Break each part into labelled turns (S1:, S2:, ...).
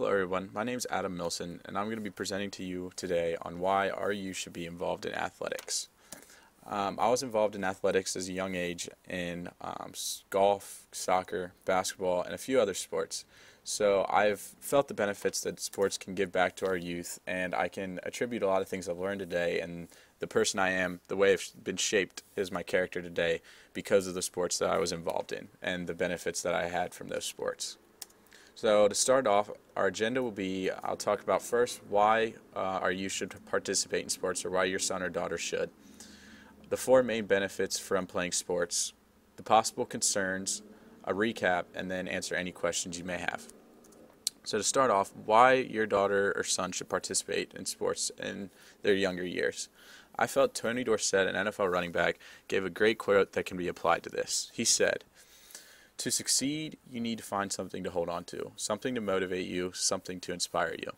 S1: Hello everyone, my name is Adam Millson and I'm going to be presenting to you today on why our youth should be involved in athletics. I was involved in athletics as a young age in golf, soccer, basketball, and a few other sports. So I've felt the benefits that sports can give back to our youth, and I can attribute a lot of things I've learned today and the person I am, the way I've been shaped is my character today because of the sports that I was involved in and the benefits that I had from those sports. So to start off, our agenda will be, I'll talk about first why our youth should participate in sports, or why your son or daughter should. The four main benefits from playing sports, the possible concerns, a recap, and then answer any questions you may have. So to start off, why your daughter or son should participate in sports in their younger years. I felt Tony Dorsett, an NFL running back, gave a great quote that can be applied to this. He said, "To succeed, you need to find something to hold on to, something to motivate you, something to inspire you."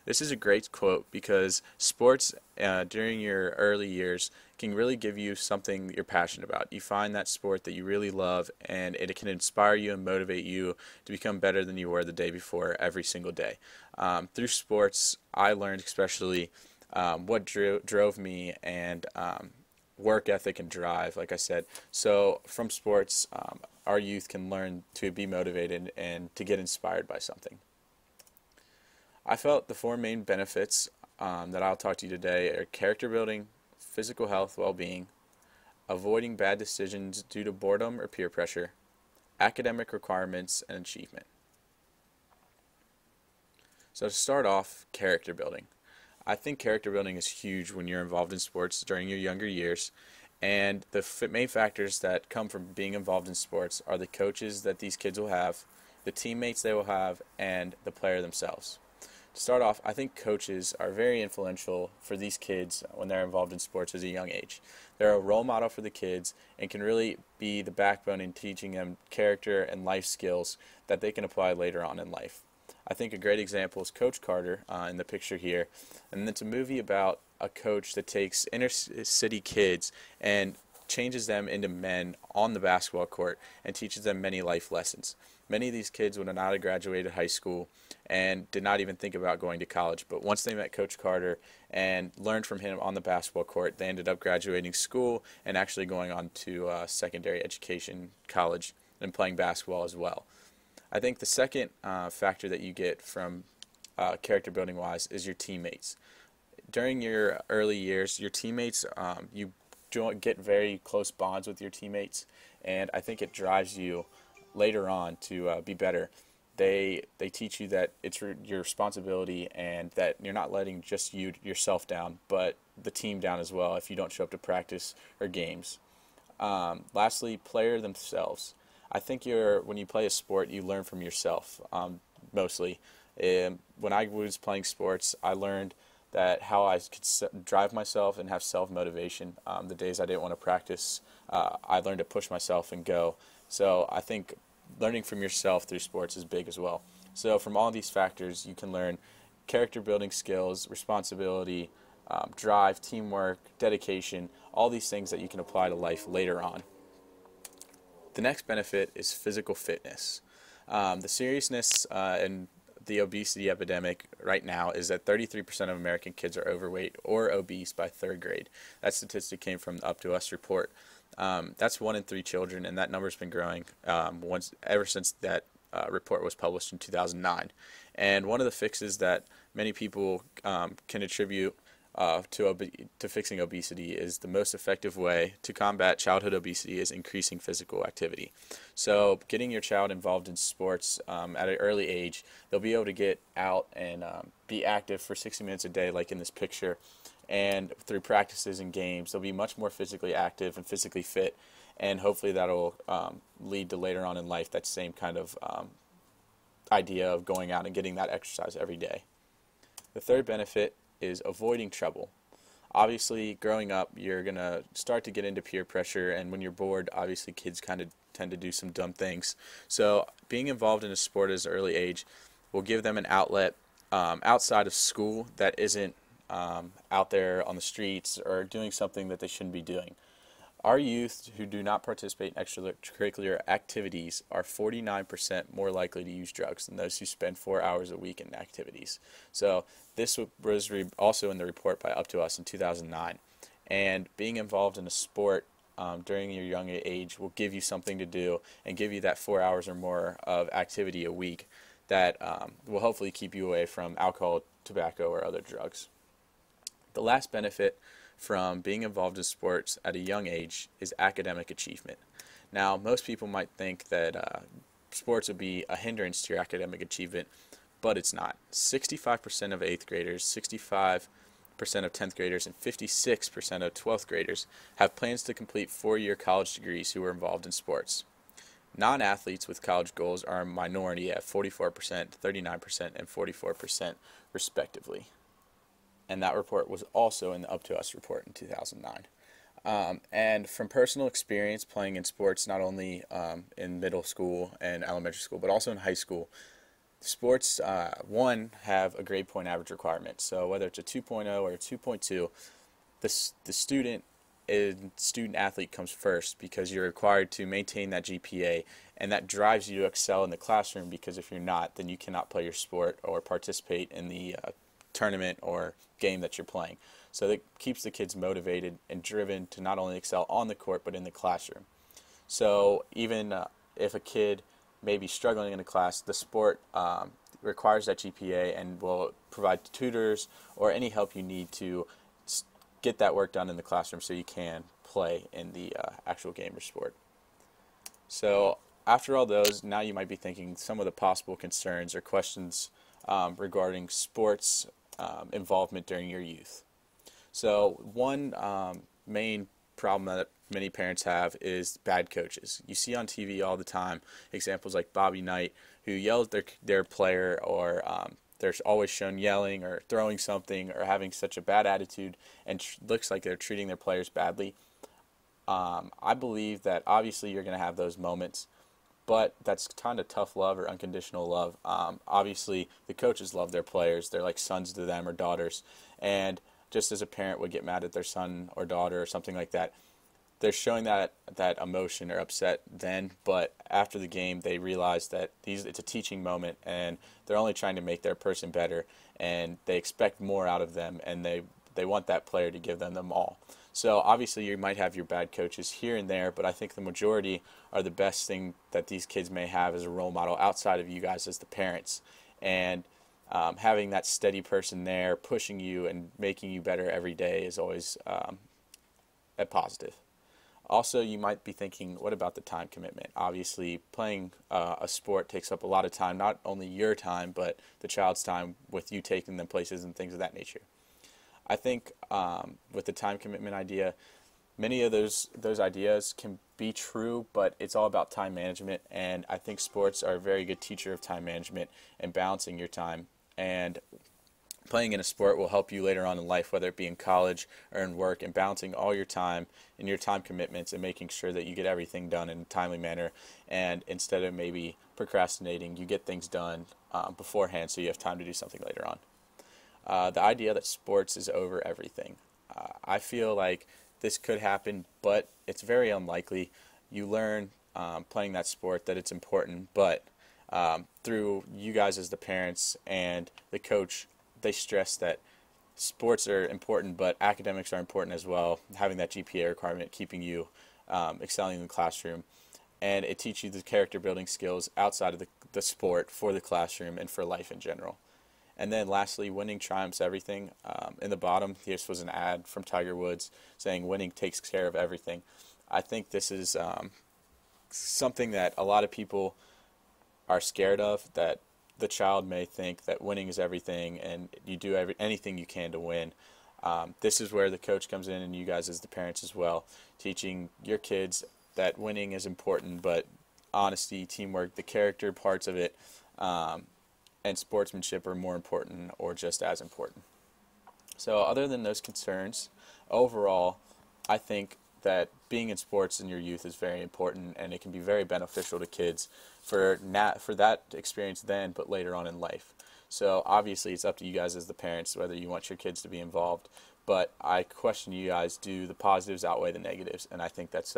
S1: This is a great quote because sports during your early years can really give you something you're passionate about. You find that sport that you really love, and it can inspire you and motivate you to become better than you were the day before every single day. Through sports, I learned especially what drove me and work ethic and drive, like I said. So from sports, our youth can learn to be motivated and to get inspired by something. I felt the four main benefits that I'll talk to you today are character building, physical health, well-being, avoiding bad decisions due to boredom or peer pressure, academic requirements, and achievement. So to start off, character building. I think character building is huge when you're involved in sports during your younger years, and the main factors that come from being involved in sports are the coaches that these kids will have, the teammates they will have, and the player themselves. To start off, I think coaches are very influential for these kids when they're involved in sports at a young age. They're a role model for the kids and can really be the backbone in teaching them character and life skills that they can apply later on in life. I think a great example is Coach Carter in the picture here, and it's a movie about a coach that takes inner city kids and changes them into men on the basketball court and teaches them many life lessons. Many of these kids would not have graduated high school and did not even think about going to college, but once they met Coach Carter and learned from him on the basketball court, they ended up graduating school and actually going on to secondary education, college, and playing basketball as well. I think the second factor that you get from character building wise is your teammates. During your early years, your teammates, you don't get very close bonds with your teammates, and I think it drives you later on to be better. They teach you that it's your responsibility and that you're not letting just yourself down, but the team down as well if you don't show up to practice or games. Lastly, player themselves. I think when you play a sport, you learn from yourself mostly. When I was playing sports, I learned that how I could drive myself and have self-motivation. The days I didn't want to practice, I learned to push myself and go. So I think learning from yourself through sports is big as well. So from all these factors, you can learn character building skills, responsibility, drive, teamwork, dedication, all these things that you can apply to life later on. The next benefit is physical fitness. The seriousness and the obesity epidemic right now is that 33% of American kids are overweight or obese by third grade. That statistic came from the Up to Us report. That's 1 in 3 children, and that number's been growing ever since that report was published in 2009. And one of the fixes that many people can attribute to fixing obesity is the most effective way to combat childhood obesity is increasing physical activity. So getting your child involved in sports at an early age, they'll be able to get out and be active for 60 minutes a day like in this picture, and through practices and games they'll be much more physically active and physically fit, and hopefully that'll lead to later on in life that same kind of idea of going out and getting that exercise every day. The third benefit is avoiding trouble. Obviously, growing up, you're going to start to get into peer pressure, and when you're bored, obviously kids kind of tend to do some dumb things. So being involved in a sport at an early age will give them an outlet outside of school that isn't out there on the streets or doing something that they shouldn't be doing. Our youth who do not participate in extracurricular activities are 49% more likely to use drugs than those who spend 4 hours a week in activities. So this was also in the report by Up to Us in 2009. And being involved in a sport during your young age will give you something to do and give you that 4 hours or more of activity a week that will hopefully keep you away from alcohol, tobacco, or other drugs. The last benefit from being involved in sports at a young age is academic achievement. Now, most people might think that sports would be a hindrance to your academic achievement, but it's not. 65% of 8th graders, 65% of 10th graders, and 56% of 12th graders have plans to complete 4-year college degrees who are involved in sports. Non-athletes with college goals are a minority at 44%, 39%, and 44% respectively. And that report was also in the Up to Us report in 2009. And from personal experience playing in sports, not only in middle school and elementary school, but also in high school, sports, have a grade point average requirement. So whether it's a 2.0 or a 2.2, the student athlete comes first because you're required to maintain that GPA, and that drives you to excel in the classroom, because if you're not, then you cannot play your sport or participate in the tournament or game that you're playing. So that keeps the kids motivated and driven to not only excel on the court but in the classroom. So even if a kid may be struggling in a class, the sport requires that GPA and will provide tutors or any help you need to get that work done in the classroom so you can play in the actual game or sport. So after all those, now you might be thinking some of the possible concerns or questions regarding sports involvement during your youth. So one main problem that many parents have is bad coaches. You see on TV all the time examples like Bobby Knight, who yells at their player, or they're always shown yelling or throwing something or having such a bad attitude and looks like they're treating their players badly. I believe that obviously you're going to have those moments, but that's kind of tough love or unconditional love. Obviously, the coaches love their players. They're like sons to them or daughters. And just as a parent would get mad at their son or daughter or something like that, they're showing that emotion or upset then, but after the game they realize that it's a teaching moment and they're only trying to make their person better, and they expect more out of them, and they want that player to give them all. So obviously you might have your bad coaches here and there, but I think the majority are the best thing that these kids may have as a role model outside of you guys as the parents. And having that steady person there pushing you and making you better every day is always a positive. Also, you might be thinking, what about the time commitment? Obviously, playing a sport takes up a lot of time, not only your time, but the child's time with you taking them places and things of that nature. I think with the time commitment idea, many of those ideas can be true, but it's all about time management, and I think sports are a very good teacher of time management and balancing your time. And playing in a sport will help you later on in life, whether it be in college or in work, and balancing all your time and your time commitments and making sure that you get everything done in a timely manner, and instead of maybe procrastinating, you get things done beforehand so you have time to do something later on. The idea that sports is over everything. I feel like this could happen, but it's very unlikely. You learn playing that sport that it's important, but through you guys as the parents and the coach, they stress that sports are important, but academics are important as well, having that GPA requirement, keeping you excelling in the classroom. And it teaches you the character building skills outside of the sport for the classroom and for life in general. And then lastly, winning triumphs everything. In the bottom, this was an ad from Tiger Woods saying winning takes care of everything. I think this is something that a lot of people are scared of, that the child may think that winning is everything and you do anything you can to win. This is where the coach comes in, and you guys as the parents as well, teaching your kids that winning is important, but honesty, teamwork, the character parts of it, and sportsmanship are more important or just as important. So other than those concerns, overall, I think that being in sports in your youth is very important, and it can be very beneficial to kids for that experience then, but later on in life. So obviously it's up to you guys as the parents whether you want your kids to be involved, But I question you guys, do the positives outweigh the negatives? And I think that's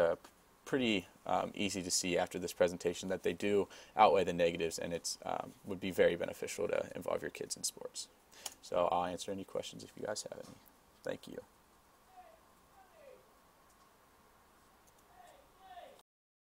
S1: pretty easy to see after this presentation that they do outweigh the negatives, and it's would be very beneficial to involve your kids in sports. So I'll answer any questions if you guys have any. Thank you.